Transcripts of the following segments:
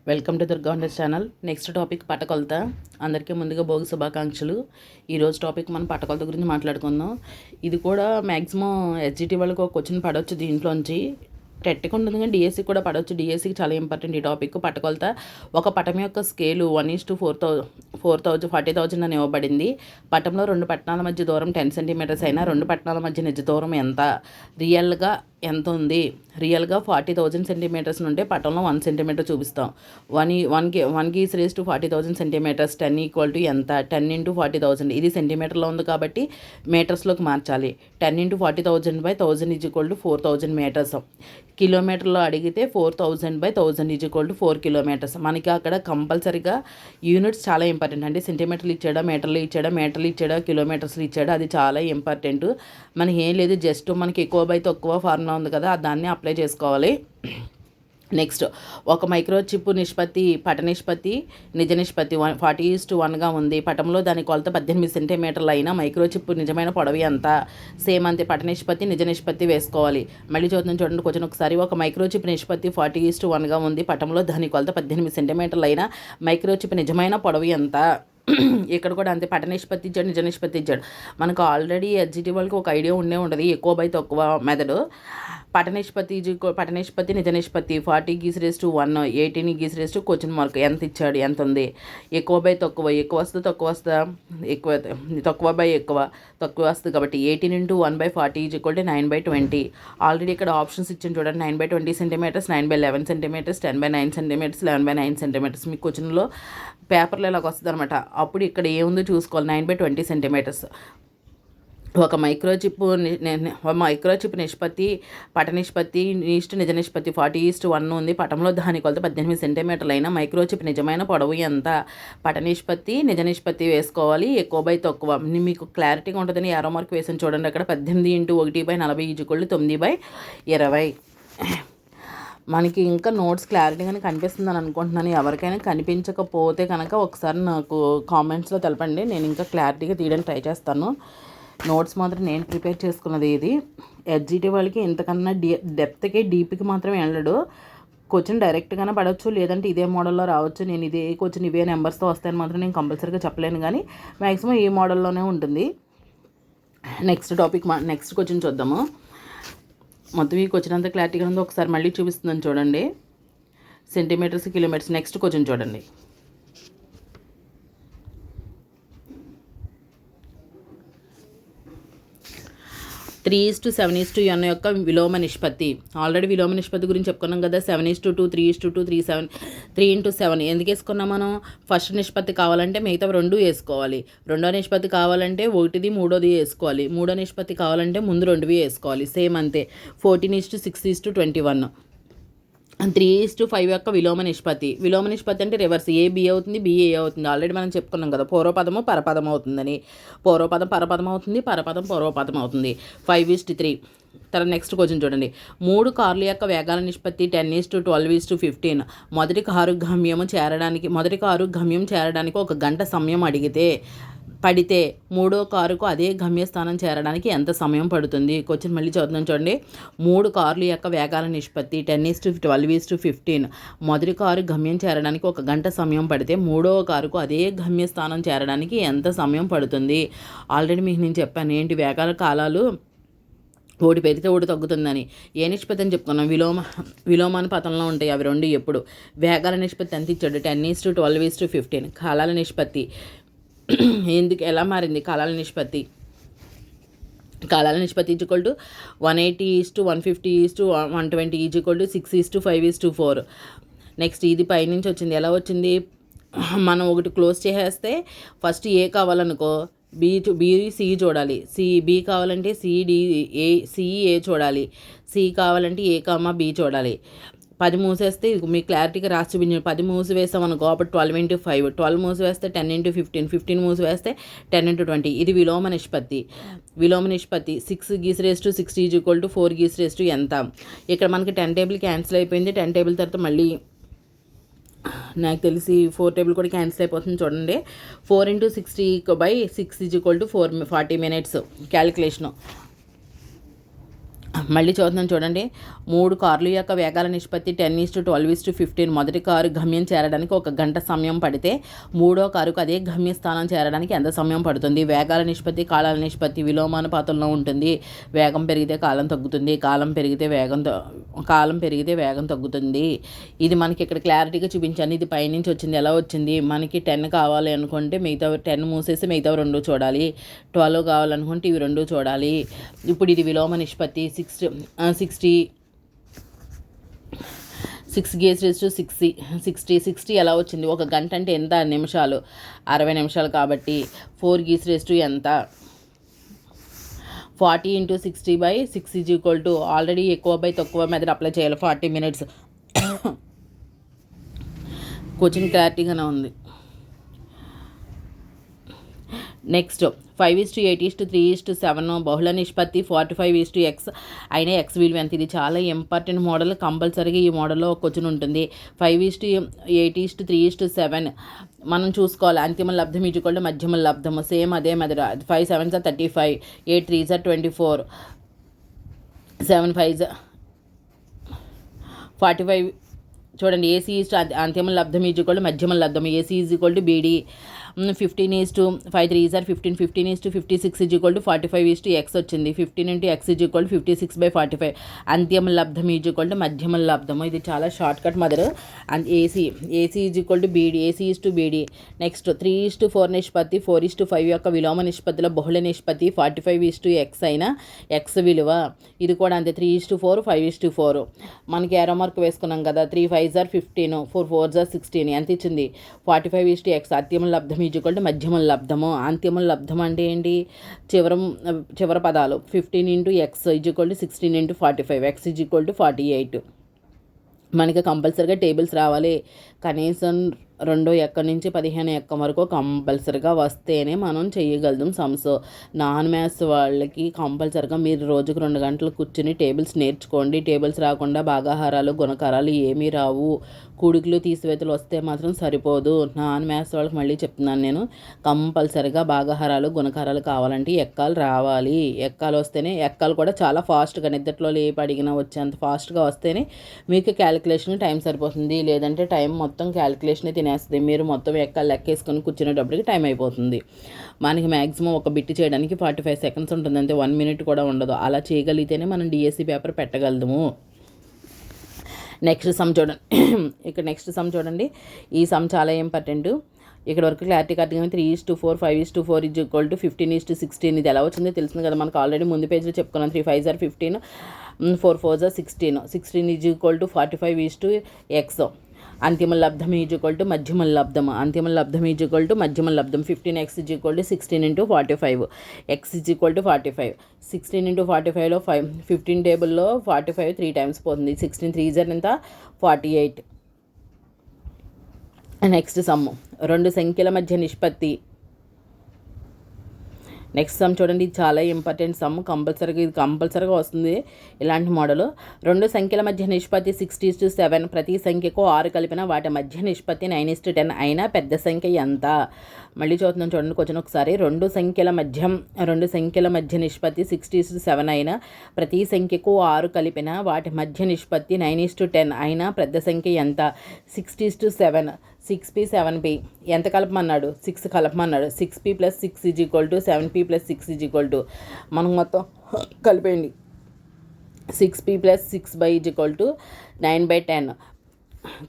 Welcome to Durga Wonders channel. Next topic పట్టకొలత. అందరికీ ముందుగా భోగి శుభాకాంక్షలు. ఈరోజు టాపిక్ మనం పట్టకొలత గురించి మాట్లాడుకుందాం. ఇది కూడా మ్యాక్సిమం ఎస్జిటి వాళ్ళకి ఒక క్వశ్చన్ పడవచ్చు దీంట్లోంచి. టెట్కి ఉంటుంది కానీ డిఎస్సి కూడా పడవచ్చు. డిఎస్సికి చాలా ఇంపార్టెంట్ ఈ టాపిక్. పట్టకొలత ఒక పటం యొక్క స్కేలు 1:40,000 అని ఇవ్వబడింది. పటంలో రెండు పట్టణాల మధ్య దూరం 10 సెంటీమీటర్స్ అయినా రెండు పట్టణాల మధ్య నిజ దూరం ఎంత? రియల్గా ఎంత ఉంది? రియల్గా 40,000 సెంటీమీటర్స్ నుండి పటంలో 1 సెంటీమీటర్ చూపిస్తాం. 1:40,000 సెంటీమీటర్స్ 10 = ఎంత? 10 × 40,000. ఇది సెంటీమీటర్లో ఉంది కాబట్టి మీటర్స్లోకి మార్చాలి. 10 × 40,000/1000 = 4,000 మీటర్స్. కిలోమీటర్లో అడిగితే 4,000/1000 = 4 కిలోమీటర్స్. మనకి అక్కడ కంపల్సరీగా యూనిట్స్ చాలా ఇంపార్టెంట్. అంటే సెంటీమీటర్లు ఇచ్చాడా, మీటర్లు ఇచ్చాడా, కిలోమీటర్స్లు ఇచ్చాడా, అది చాలా ఇంపార్టెంట్. మనకి ఏం లేదు, జస్ట్ మనకి ఎక్కువ బై తక్కువ ఫార్ములా ఉంది కదా, దాన్ని అప్లై చేసుకోవాలి. నెక్స్ట్, ఒక మైక్రోచిప్ నిష్పత్తి పట నిష్పత్తి నిజ నిష్పత్తి 40:1గా ఉంది. పటంలో దాని కొలత 18 సెంటీమీటర్లు అయినా మైక్రోచిప్ నిజమైన పొడవు ఎంత? సేమ్ అంతే, పట నిష్పత్తి నిజ నిష్పత్తి వేసుకోవాలి. మళ్ళీ చూడండి క్వశ్చన్ ఒకసారి. ఒక మైక్రోచిప్ నిష్పత్తి 40:1గా ఉంది. పటంలో దాని కొలత 18 సెంటీమీటర్లు అయినా మైక్రోచిప్ నిజమైన పొడవు ఎంత? ఇక్కడ కూడా అంతే, పట నిష్పత్తి ఇచ్చాడు, నిజ నిష్పత్తి ఇచ్చాడు. మనకు ఆల్రెడీ ఎస్జిటి వాళ్ళకి ఒక ఐడియా ఉంటుంది, ఎక్కువ బై తక్కువ మెథడ్. పట నిష్పత్తి నిజ నిష్పత్తి 40:1, 18:? ఎంత ఇచ్చాడు, ఎంత ఉంది? ఎక్కువ బై తక్కువ, ఎక్కువ వస్తుంది, తక్కువ బై తక్కువ వస్తుంది కాబట్టి 18 × 1/40 = 9/20. ఆల్రెడీ ఇక్కడ ఆప్షన్స్ ఇచ్చాను చూడండి. 9/20 సెంటీమీటర్స్, 9/11 సెంటీమీటర్స్, 10/9 సెంటీమీటర్స్, 11/9 సెంటీమీటర్స్. మీ క్వశ్చన్లో పేపర్లో ఇలాగ వస్తుంది అనమాట. అప్పుడు ఇక్కడ ఏముందో చూసుకోవాలి. 9/20 సెంటీమీటర్స్. ఒక మైక్రోచిప్ నిష్పత్తి పట నిష్పత్తి నిజ నిష్పత్తి 40:1 ఉంది. పటంలో దాని కొలత 18 సెంటీమీటర్లు అయినా మైక్రోచిప్ నిజమైన పొడవు ఎంత? పట నిష్పత్తి నిజ నిష్పత్తి వేసుకోవాలి. ఎక్కువ బై తక్కువ మీకు క్లారిటీగా ఉంటుందని యారో మార్క్ వేసాను చూడండి. అక్కడ 18 × 1/40 = 9/20. మనకి ఇంకా నోట్స్ క్లారిటీగానే కనిపిస్తుందని అనుకుంటున్నాను. ఎవరికైనా కనిపించకపోతే కనుక ఒకసారి నాకు కామెంట్స్లో తెలపండి, నేను ఇంకా క్లారిటీగా తీయడానికి ట్రై చేస్తాను. నోట్స్ మాత్రం నేను ప్రిపేర్ చేసుకున్నది ఇది. ఎస్జిటి వాళ్ళకి ఇంతకన్నా డెప్త్కి డీప్కి మాత్రం వెళ్ళడు. క్వశ్చన్ డైరెక్ట్గానే పడవచ్చు, లేదంటే ఇదే మోడల్లో రావచ్చు. నేను ఇదే క్వశ్చన్ ఇవే నెంబర్స్తో వస్తాయని మాత్రం నేను కంపల్సరీగా చెప్పలేను, కానీ మ్యాక్సిమం ఈ మోడల్లోనే ఉంటుంది. నెక్స్ట్ క్వశ్చన్ చూద్దాము. మొత్తం ఈ క్వశ్చన్ అంతా క్లారిటీగా ఉందో ఒకసారి మళ్ళీ చూపిస్తుందని చూడండి. Centimetres, kilometres. నెక్స్ట్ క్వశ్చన్ చూడండి. 3:7:n యొక్క విలోమ నిష్పత్తి. ఆల్రెడీ విలోమ నిష్పత్తి గురించి చెప్పుకున్నాం కదా. 7:2, 3:2, 3:7 ఎందుకు వేసుకున్నాం మనం? ఫస్ట్ నిష్పత్తి కావాలంటే మిగతా 2 వేసుకోవాలి. రెండో నిష్పత్తి కావాలంటే 1, 3 వేసుకోవాలి. మూడో నిష్పత్తి కావాలంటే ముందు 2 వేసుకోవాలి. సేమ్ అంతే. 14:6:21. 3:5 యొక్క విలోమ నిష్పత్తి. విలోమ నిష్పత్తి అంటే రివర్స్, ఏ బి అవుతుంది, బి ఏ అవుతుంది. ఆల్రెడీ మనం చెప్పుకున్నాం కదా, పూర్వపదము పరపదం అవుతుందని. పూర్వపదం పరపదం అవుతుంది, పరపదం పూర్వపదం అవుతుంది. 5:3. తర్వాత నెక్స్ట్ క్వశ్చన్ చూడండి. 3 కార్ల యొక్క వేగాల నిష్పత్తి 10:12:15. మొదటి కారు గమ్యం చేరడానికి 1 గంట సమయం పడితే మూడో కారుకు అదే గమ్యస్థానం చేరడానికి ఎంత సమయం పడుతుంది? క్వశ్చన్ మళ్ళీ చదువుతున్నాను చూడండి. 3 కార్ల యొక్క వేగాల నిష్పత్తి 10:12:15. మొదటి కారు గమ్యం చేరడానికి 1 గంట సమయం పడితే మూడవ కారుకు అదే గమ్యస్థానం చేరడానికి ఎంత సమయం పడుతుంది? ఆల్రెడీ మీకు నేను చెప్పాను ఏంటి వేగాల కాలాలు, ఒకటి పెరిగితే ఒకటి తగ్గుతుందని. ఏ నిష్పత్తి అని చెప్పుకున్నాం? విలోమానుపాతంలో ఉంటాయి అవి 2 ఎప్పుడు. వేగాల నిష్పత్తి ఎంత ఇచ్చాడు? 10:12:15. కాలాల నిష్పత్తి ఎలా మారింది? కాలాల నిష్పత్తి = 180:150:120 = 6:5:4. నెక్స్ట్ ఇది పైనుంచి వచ్చింది. ఎలా వచ్చింది? మనం ఒకటి క్లోజ్ చేసేస్తే ఫస్ట్ ఏ కావాలనుకో బి సి చూడాలి. బి కావాలంటే సిఏ చూడాలి. సి కావాలంటే ఏ కామా బి చూడాలి. 10 మూసేస్తే మీకు క్లారిటీగా రాసి చూపించాను. 10 మూసివేసామనుకో అప్పుడు 12 × 5. 12 మూసివేస్తే 10 × 15. 15 మూసివేస్తే 10 × 20. ఇది విలోమ నిష్పత్తి. 6:60 = 4 ఎంత? ఇక్కడ మనకి 10 టేబుల్ క్యాన్సిల్ అయిపోయింది. 10 టేబుల్ తర్వాత మళ్ళీ నాకు తెలిసి 4 టేబుల్ కూడా క్యాన్సిల్ అయిపోతుంది చూడండి. 4 × 60/6 = 40 minutes క్యాలిక్యులేషను. మళ్ళీ చూద్దాం చూడండి. 3 కార్ల యొక్క వేగాల నిష్పత్తి 10:12:15. మొదటి కారు గమ్యం చేరడానికి 1 గంట సమయం పడితే మూడో కారుకు అదే గమ్యస్థానం చేరడానికి ఎంత సమయం పడుతుంది? వేగాల నిష్పత్తి కాలాల నిష్పత్తి విలోమానుపాతంలో ఉంటుంది. వేగం పెరిగితే కాలం తగ్గుతుంది, కాలం పెరిగితే వేగం తగ్గుతుంది. ఇది మనకి ఇక్కడ క్లారిటీగా చూపించాను. ఇది పైనుంచి వచ్చింది. ఎలా వచ్చింది? మనకి 10 కావాలి అనుకుంటే మిగతా 10 మూసేసి మిగతా 2 చూడాలి. 12 కావాలనుకుంటే ఇవి 2 చూడాలి. ఇప్పుడు ఇది విలోమ నిష్పత్తి 6 ఎలా వచ్చింది? 1 గంట అంటే ఎంత నిమిషాలు? 60 నిమిషాలు. కాబట్టి 4 ఎంత? 40 × 60/6 ఆల్రెడీ ఎక్కువ బై తక్కువ మెథడ్ అప్లై చేయాలి. 40 minutes. క్వశ్చన్ క్లారిటీగానే ఉంది. నెక్స్ట్ 5:8:3:7 బహుళ నిష్పత్తి 45:x అయినా x విలువ ఎంత? ఇది చాలా ఇంపార్టెంట్ మోడల్. కంపల్సరీగా ఈ మోడల్లో ఒక క్వశ్చన్ ఉంటుంది. 5:8:3:7 మనం చూసుకోవాలి. అంతిమ లబ్ధం ఈజ్వల్ మధ్యమ లబ్ధము. సేమ్ అదే మెథడ్. 5 7s 35, 8 3s 24, 7 5s 45. చూడండి, ఏసీ అంతిమ లబ్ధం ఈజ్వల్ మధ్యమ లబ్ధం. AC BD. 15:5 3s 15, 15:56 45:x వచ్చింది. 15 × x 56/45. అంత్యం లబ్ధం మధ్యమ లబ్ధము. ఇది చాలా short cut mother. AC BD. AC BD. Next 3:4 నిష్పత్తి 4:5 యొక్క విలోమ నిష్పత్తిలో బహుళ నిష్పత్తి 45:x అయినా x విలువ. ఇది కూడా అంతే. 3:4 5:4. మనకి ఏరో మార్క్ వేసుకున్నాం కదా. 3 5s 15, 4 4s 16. ఎంత ఇచ్చింది? 45:x. అంత్యం లబ్ధం మధ్యమ లబ్ధము. అంతిమ లబ్ధం అంటే ఏంటి? చివరి పదాలు. 15 × x 16 × 45. x 48. మనకి కంపల్సరీగా టేబుల్స్ రావాలి. కనీసం 2 ఎక్కడి నుంచి 15 ఎక్క వరకు కంపల్సరీగా వస్తేనే మనం చేయగలుగుతాం సమ్స్. నాన్ మ్యాథ్స్ వాళ్ళకి కంపల్సరీగా మీరు రోజుకు 2 గంటలు కూర్చుని టేబుల్స్ నేర్చుకోండి. టేబుల్స్ రాకుండా భాగాహారాలు గుణకారాలు ఏమీ రావు. కూడికలు తీసివేతలు వస్తే మాత్రం సరిపోదు. నాన్ మ్యాథ్స్ వాళ్ళకి మళ్ళీ చెప్తున్నాను నేను, కంపల్సరీగా భాగాహారాలు గుణకారాలు కావాలంటే ఎక్కాలు రావాలి. ఎక్కాలు వస్తేనే, ఎక్కాలు కూడా చాలా ఫాస్ట్గా నిద్రలో లేపి అడిగినా వచ్చేంత ఫాస్ట్గా వస్తేనే మీకు క్యాలిక్యులేషన్ టైం సరిపోతుంది. లేదంటే టైం మొత్తం క్యాలిక్యులేషన్ తినేస్తుంది. మీరు మొత్తం ఎక్కాలు లెక్కేసుకొని కూర్చునేటప్పటికి టైం అయిపోతుంది. మనకి మ్యాక్సిమం ఒక బిట్ చేయడానికి 45 seconds ఉంటుంది. అంతే, 1 minute కూడా ఉండదు. అలా చేయగలిగితేనే మనం డిఎస్సి పేపర్ పెట్టగలము. నెక్స్ట్ సమ్ చూడండి. ఇక్కడ నెక్స్ట్ సమ్ చూడండి. ఈ సమ్ చాలా ఇంపార్టెంట్. ఇక్కడ వరకు క్లారిటీ కరెక్ట్గా 3:4 5:4 15:16. ఇది ఎలా వచ్చిందో తెలిసింది కదా మనకు. ఆల్రెడీ ముందు పేజ్లో చెప్పుకున్నాం. 3 5s 15, 4 4s 16. 16 45:x. అంతిమ లబ్ధం మధ్యమ లబ్ధం. అంతిమ లబ్ధం మధ్యమ లబ్ధం. 15x 16 × 45. x 45. 16 × 45లో 15 టేబుల్లో 45 3 times పోతుంది. 16 3s ఎంత? 48. నెక్స్ట్ సమ్ 2 సంఖ్యల మధ్య నిష్పత్తి. నెక్స్ట్ సమ్ చూడండి. ఇది చాలా ఇంపార్టెంట్ సమ్. కంపల్సరీగా వస్తుంది ఇలాంటి మోడల్. 2 సంఖ్యల మధ్య నిష్పత్తి 6:7. ప్రతి సంఖ్యకు 6 కలిపిన వాటి మధ్య నిష్పత్తి 9:10 అయినా పెద్ద సంఖ్య ఎంత? మళ్ళీ చూస్తున్నాం చూడండి క్వశ్చన్ ఒకసారి. 2 సంఖ్యల మధ్య నిష్పత్తి 6:7 అయినా ప్రతి సంఖ్యకు 6 కలిపిన వాటి మధ్య నిష్పత్తి 9:10 అయినా పెద్ద సంఖ్య ఎంత? 6:7. 6p 7p ఎంత కలపమన్నాడు? 6 కలపమన్నాడు. 6p + 6 = 7p + 6 మనం మొత్తం కలిపేయండి. 6p + 6 9/10.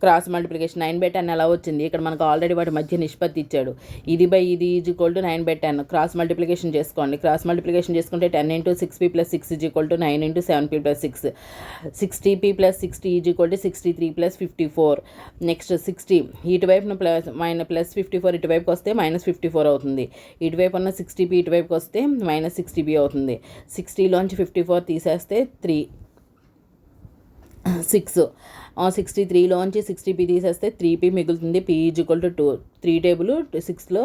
క్రాస్ మల్టిప్లికేషన్ 9/10 ఎలా వచ్చింది? ఇక్కడ మనకు ఆల్రెడీ వాటి మధ్య నిష్పత్తి ఇచ్చాడు. ఇది బై ఇది 9/10. క్రాస్ మల్టిప్లికేషన్ చేసుకోండి. క్రాస్ మల్టిప్లికేషన్ చేసుకుంటే 10 × 6p + 6 = 9 × 7p + 6. 60p + 60 = 63 + 54. నెక్స్ట్ 60 ఇటువైపున +54 ఇటువైపుకి వస్తే -54 అవుతుంది. ఇటువైపు ఉన్న 60p ఇటువైపుకి వస్తే -60p అవుతుంది. 60లోంచి 54 తీసేస్తే 6. 63లోంచి 60p తీసేస్తే 3p మిగులుతుంది. p = 2. 3 టేబుల్ 6లో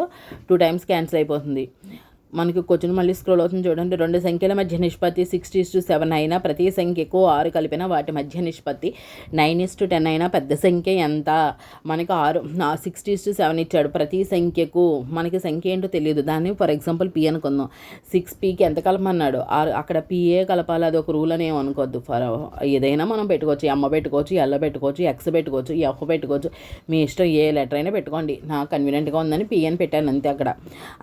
2 times క్యాన్సిల్ అయిపోతుంది. మనకి క్వశ్చన్ మళ్ళీ స్క్రోల్ అవుతుంది చూడండి. 2 సంఖ్యల మధ్య నిష్పత్తి 6:7 అయినా ప్రతి సంఖ్యకు 6 కలిపిన వాటి మధ్య నిష్పత్తి 9:10 అయినా పెద్ద సంఖ్య ఎంత? మనకి 6:7 ఇచ్చాడు. ప్రతి సంఖ్యకు మనకి సంఖ్య ఏంటో తెలియదు. దాన్ని ఫర్ ఎగ్జాంపుల్ పి అనుకుందాం. 6pకి ఎంత కలపమన్నాడు? అక్కడ పిఏ కలపాలి, అది ఒక రూల్ అని ఏమనుకోవద్దు. ఏదైనా మనం పెట్టుకోవచ్చు. ఎమ్మ పెట్టుకోవచ్చు, ఎల్ పెట్టుకోవచ్చు, ఎక్స్ పెట్టుకోవచ్చు, ఎఫ్ పెట్టుకోవచ్చు. మీ ఇష్టం, ఏ లెటర్ అయినా పెట్టుకోండి. నాకు కన్వీనియంట్గా ఉందని పిఏ అని పెట్టాను అంతే అక్కడ.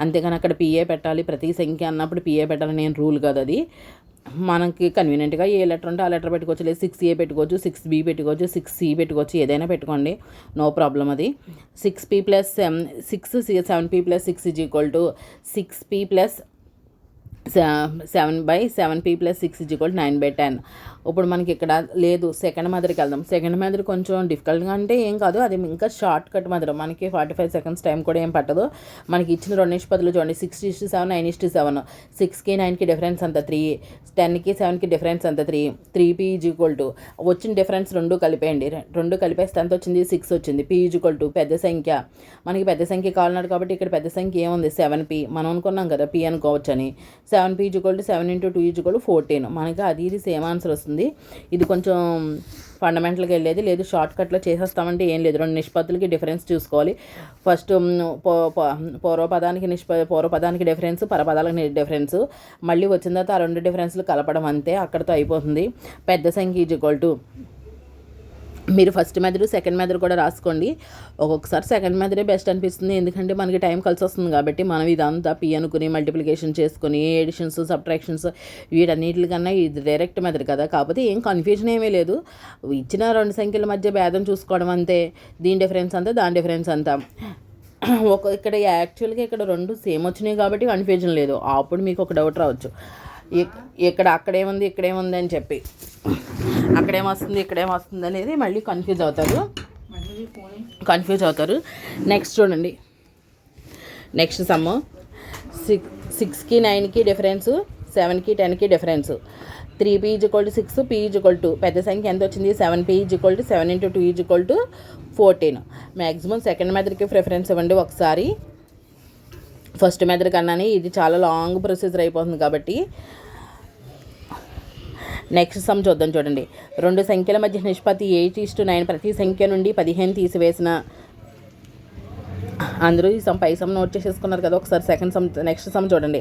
అంతేగాని అక్కడ పిఏ పెట్టాలి, ప్రతి సంఖ్య అన్నప్పుడు పిఏ పెట్టాలి నేను రూల్ కాదు అది. మనకి కన్వీనియంట్గా ఏ లెటర్ ఉంటే ఆ లెటర్ పెట్టుకోవచ్చు. లేదు 6A పెట్టుకోవచ్చు, 6B పెట్టుకోవచ్చు, 6C పెట్టుకోవచ్చు, ఏదైనా పెట్టుకోండి, నో ప్రాబ్లం. అది 6P + 7P + 6 = 6P + 7/7P + 6 = 9/10. ఇప్పుడు మనకి ఇక్కడ లేదు. సెకండ్ మెథడ్కి వెళ్దాం. సెకండ్ మెథడ్ కొంచెం డిఫికల్ట్గా అంటే ఏం కాదు, అది ఇంకా షార్ట్ కట్ మెథడ్. మనకి 45 సెకండ్స్ టైం కూడా ఏం పట్టదు. మనకి ఇచ్చిన 2 నిష్పత్తులు చూడండి. 6:7, 9:7. 6కి 9కి డిఫరెన్స్ అంత 3, 10కి 7కి డిఫరెన్స్ అంత 3. 3P = వచ్చిన డిఫరెన్స్ 2 కలిపేయండి. 2 కలిపేస్తే ఎంత వచ్చింది? 6 వచ్చింది. P = పెద్ద సంఖ్య. మనకి పెద్ద సంఖ్య కావాలన్నాడు కాబట్టి ఇక్కడ పెద్ద సంఖ్య ఏముంది? 7P. మనం అనుకున్నాం కదా P అనుకోవచ్చు అని. 7P = 7 × 2 = 14. మనకి అది ఇది సేమ్ ఆన్సర్ వస్తుంది. ఇది కొంచెం ఫండమెంటల్గా వెళ్ళేది. లేదు షార్ట్ కట్లో చేసేస్తామంటే ఏం లేదు. 2 నిష్పత్తులకి డిఫరెన్స్ చూసుకోవాలి. ఫస్ట్ పూర్వపదానికి డిఫరెన్స్, పరపదాలకు డిఫరెన్స్, మళ్ళీ వచ్చిన తర్వాత ఆ 2 డిఫరెన్స్లు కలపడం, అంతే, అక్కడితో అయిపోతుంది. పెద్ద సంఖ్య = మీరు ఫస్ట్ మెథడ్ సెకండ్ మెథడ్ కూడా రాసుకోండి. ఒక్కొక్కసారి సెకండ్ మెథడే బెస్ట్ అనిపిస్తుంది, ఎందుకంటే మనకి టైం కలిసి వస్తుంది కాబట్టి. మనం ఇదంతా పి అనుకుని మల్టిప్లికేషన్ చేసుకుని ఎడిషన్స్, సబ్ట్రాక్షన్స్ వీటన్నిటికన్నా ఇది డైరెక్ట్ మెథడ్ కదా. కాకపోతే ఏం కన్ఫ్యూజన్ ఏమీ లేదు. ఇచ్చిన 2 సంఖ్యల మధ్య భేదం చూసుకోవడం అంతే. దీని డిఫరెన్స్ అంతా, దాని డిఫరెన్స్ అంతా. ఇక్కడ యాక్చువల్గా ఇక్కడ 2 సేమ్ వచ్చినాయి కాబట్టి కన్ఫ్యూజన్ లేదు. అప్పుడు మీకు ఒక డౌట్ రావచ్చు, ఇక్కడ అక్కడేముంది ఇక్కడేముంది అని చెప్పి. అక్కడేమొస్తుంది ఇక్కడేమొస్తుంది అనేది మళ్ళీ కన్ఫ్యూజ్ అవుతారు. నెక్స్ట్ చూడండి. నెక్స్ట్ సమ్ 6కి 9కి డిఫరెన్స్, 7కి 10కి డిఫరెన్స్. 3P = 6, P = పెద్ద సంఖ్య ఎంత వచ్చింది? 7P = 7 × 2 = 14. మ్యాక్సిమం సెకండ్ మెథడ్కి ప్రిఫరెన్స్ ఇవ్వండి ఒకసారి. ఫస్ట్ మెథడ్ కన్నానే ఇది చాలా లాంగ్ ప్రొసీజర్ అయిపోతుంది కాబట్టి. నెక్స్ట్ సమ్ చూద్దాం చూడండి. 2 సంఖ్యల మధ్య నిష్పత్తి 8:9. ప్రతి సంఖ్య నుండి 15 తీసివేసిన. అందరూ ఈ సమ్ పై సమ్ నోట్ చేసేసుకున్నారు కదా. ఒకసారి నెక్స్ట్ సమ్ చూడండి.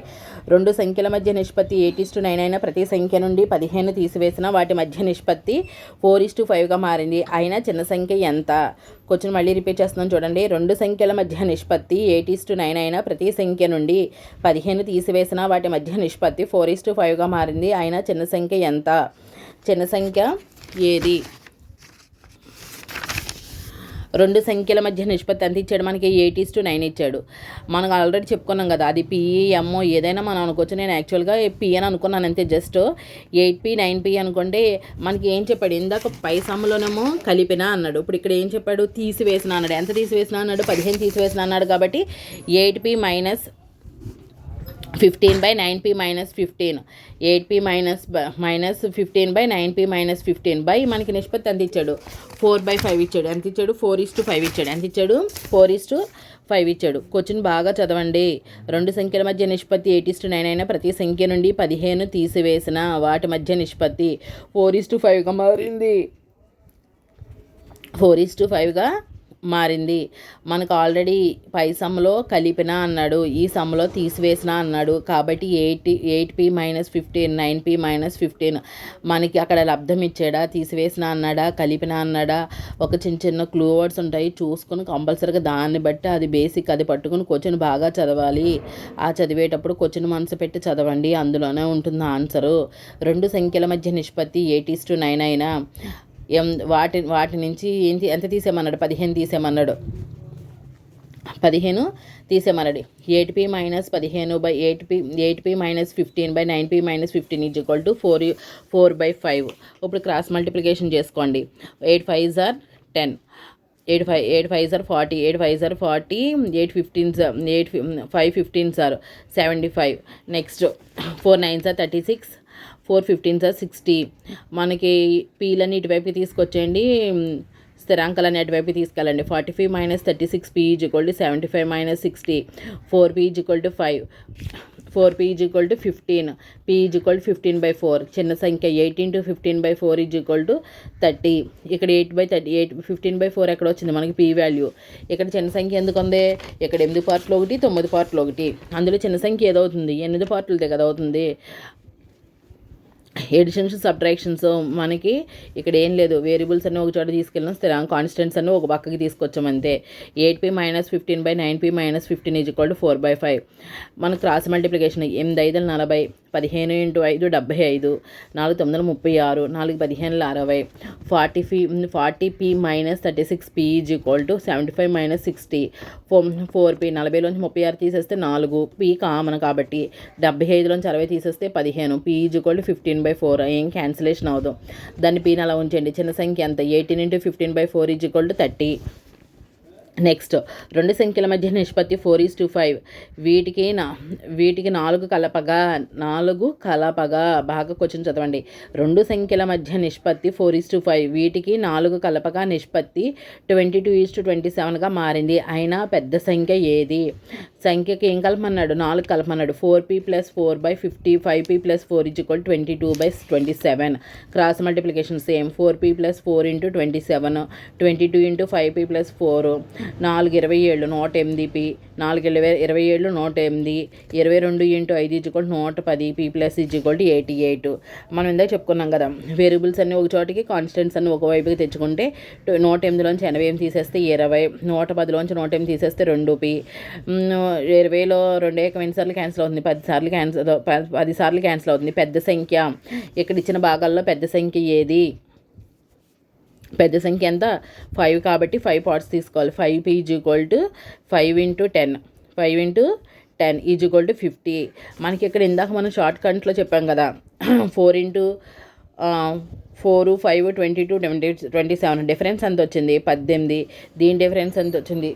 2 సంఖ్యల మధ్య నిష్పత్తి 8:9 అయినా ప్రతి సంఖ్య నుండి 15 తీసివేసిన వాటి మధ్య నిష్పత్తి 4:5గా మారింది. అయినా చిన్న సంఖ్య ఎంత? క్వశ్చన్ మళ్ళీ రిపీట్ చేస్తున్నాను చూడండి. 2 సంఖ్యల మధ్య నిష్పత్తి 8:9 అయినా ప్రతి సంఖ్య నుండి 15 తీసివేసిన వాటి మధ్య నిష్పత్తి 4:5గా మారింది. అయినా చిన్న సంఖ్య ఎంత? చిన్న సంఖ్య ఏది? 2 సంఖ్యల మధ్య నిష్పత్తి ఎంత ఇచ్చాడు? మనకి 8:9 ఇచ్చాడు. మనం ఆల్రెడీ చెప్పుకున్నాం కదా, అది PEM ఏదైనా మనం అనుకోవచ్చు. నేను యాక్చువల్గా P అని అనుకున్నాను అంతే. జస్ట్ 8P 9P అనుకోండి. మనకి ఏం చెప్పాడు? ఇందాక పై సమ్లోనేమో కలిపిన అన్నాడు. ఇప్పుడు ఇక్కడ ఏం చెప్పాడు? తీసివేసిన అన్నాడు. ఎంత తీసివేసిన అన్నాడు? 15 తీసివేసిన అన్నాడు. కాబట్టి 8P - 15/9P - 15. 8P - 15/9P - 15 by మనకి నిష్పత్తి ఎంత ఇచ్చాడు? 4/5 ఇచ్చాడు. ఎంత ఇచ్చాడు? 4:5 ఇచ్చాడు. ఎంత ఇచ్చాడు? 4:5 ఇచ్చాడు. క్వశ్చన్ బాగా చదవండి. 2 సంఖ్యల మధ్య నిష్పత్తి 8:9 అయినా ప్రతి సంఖ్య నుండి 15 తీసివేసిన వాటి మధ్య నిష్పత్తి 4:5గా మారింది. 4:5గా మారింది. మనకు ఆల్రెడీ పై సమ్లో కలిపిన అన్నాడు, ఈ సమ్లో తీసివేసిన అన్నాడు. కాబట్టి 8P - 15, 9P - 15. మనకి అక్కడ లబ్ధం ఇచ్చాడా, తీసివేసిన అన్నాడా, కలిపిన అన్నాడా? ఒక చిన్న క్లూ వర్డ్స్ ఉంటాయి, చూసుకుని కంపల్సరీగా దాన్ని బట్టి అది బేసిక్ అది పట్టుకుని క్వశ్చన్ బాగా చదవాలి. ఆ చదివేటప్పుడు క్వశ్చన్ మనసు పెట్టి చదవండి, అందులోనే ఉంటుంది ఆన్సరు. 2 సంఖ్యల మధ్య నిష్పత్తి 8:9 అయినా వాటి నుంచి ఎంత తీసేయమన్నాడు? 15 తీసేయమన్నాడు. 15 తీసేయమన్నాడు. 8P - 15/8P 15/9P - 15 = 4/5. ఇప్పుడు క్రాస్ మల్టిప్లికేషన్ చేసుకోండి. 8 5s are 10. 8 5s are 40. 8 5s are 40. 8 5 15s are 75. Next 4 9s are 36. 4 15s are 60. మనకి పీలని ఇటువైపుకి తీసుకొచ్చేయండి, స్థిరాంకాలని అటువైపు తీసుకెళ్ళండి. 45 - 36P = 75 - 60. 4P = 5. 4p is equal to 15, p is equal to 15/4. చిన్న సంఖ్య 8 × 15/4 ఈజ్ ఈక్వల్ టు 30. ఇక్కడ 8/38 15/4 ఎక్కడ వచ్చింది మనకి p వాల్యూ. ఇక్కడ చిన్న సంఖ్య ఎందుకు ఉంది, ఇక్కడ 8 పార్ట్లు 1, 9 పార్ట్లు 1. అందులో చిన్న సంఖ్య ఏదవుతుంది, 8 పార్ట్లదే కదా అవుతుంది. ఎడిషన్స్ సబ్ట్రాక్షన్స్ మనకి ఇక్కడ ఏం లేదు, వేరియబుల్స్ అన్నీ ఒక చోట తీసుకెళ్ళిన స్థిరాంక కాన్స్టెంట్స్ అన్నీ ఒక పక్కకి తీసుకొచ్చాం అంతే. 8p - 15/9p - 15 is equal to 4/5. మనకు cross multiplication 8 5 40, 15 × 5 75, 4 9 36, 4 15 60, 40p - 36p is equal to 75 - 60. 4p 40లోంచి 36 తీసేస్తే 4, p కామన్ కాబట్టి 75లోంచి 60 తీసేస్తే 15, p ఈజ్ ఈక్వల్ టు 15/4. ఏం క్యాన్సిలేషన్ అవ్వదు, దాన్ని పీని అలా ఉంచండి. చిన్న సంఖ్య ఎంత, 18 × 15/4 ఈజ్ ఈక్వల్ టు 30. నెక్స్ట్ రెండు సంఖ్యల మధ్య నిష్పత్తి 4:5. వీటికి 4 కలపగా బాగా కొంచెం చదవండి. రెండు సంఖ్యల మధ్య నిష్పత్తి 4:5. వీటికి 4 కలపగా నిష్పత్తి 22:27గా మారింది. అయినా పెద్ద సంఖ్య ఏది? సంఖ్యకి ఏం కలపమన్నాడు, 4 కలపమన్నాడు. 4p + 4/50, 5p + 4 is equal 22/27. Cross multiplication same. 4p + 4 × 27, 22 × 5p + 4, 4 27 108p, 4 27 108, 22 × 5 is equal 110, p + is equal 88. మనం ఇందాక చెప్పుకున్నాం కదా, వేరియబుల్స్ అన్నీ ఒక చోటికి, కాన్స్టెంట్స్ అన్నీ ఒకవైపుకి తెచ్చుకుంటే 108లోంచి 80 తీసేస్తే 20, 110లోంచి 108 తీసేస్తే 2p, 20లో 2 ఎన్నిసార్లు క్యాన్సిల్ అవుతుంది, 10 సార్లు క్యాన్సిల్ అవుతుంది. పెద్ద సంఖ్య ఇక్కడ ఇచ్చిన భాగాల్లో పెద్ద సంఖ్య ఏది? పెద్ద సంఖ్య ఎంత, 5 కాబట్టి 5 పార్ట్స్ తీసుకోవాలి. 5p is equal to 5 × 10, 5 × 10 is equal to 50. మనకి ఇక్కడ ఇందాక మనం షార్ట్ కట్లో చెప్పాం కదా, 4 × 4 5 22 27. డిఫరెన్స్ ఎంత వచ్చింది, 18. దీని డిఫరెన్స్ ఎంత వచ్చింది,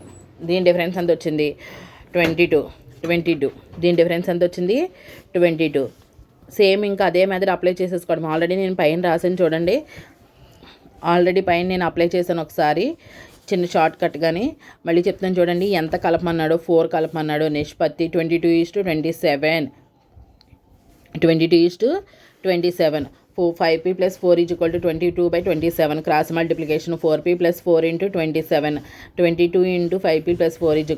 22. దీని డిఫరెన్స్ ఎంత వచ్చింది, 22. సేమ్ ఇంకా అదే మెథడ్ అప్లై చేసేసుకోవడం. ఆల్రెడీ నేను పైన రాసాను చూడండి, నేను అప్లై చేశాను ఒకసారి చిన్న షార్ట్ కట్ కానీ మళ్ళీ చెప్తాను చూడండి. ఎంత కలపమన్నాడో, 4 కలపమన్నాడు. నిష్పత్తి 22:27, 22:27. 5p + 4 is equal to 22/27. Cross multiplication 4p + 4 × 27, 22 × 5p + 4 is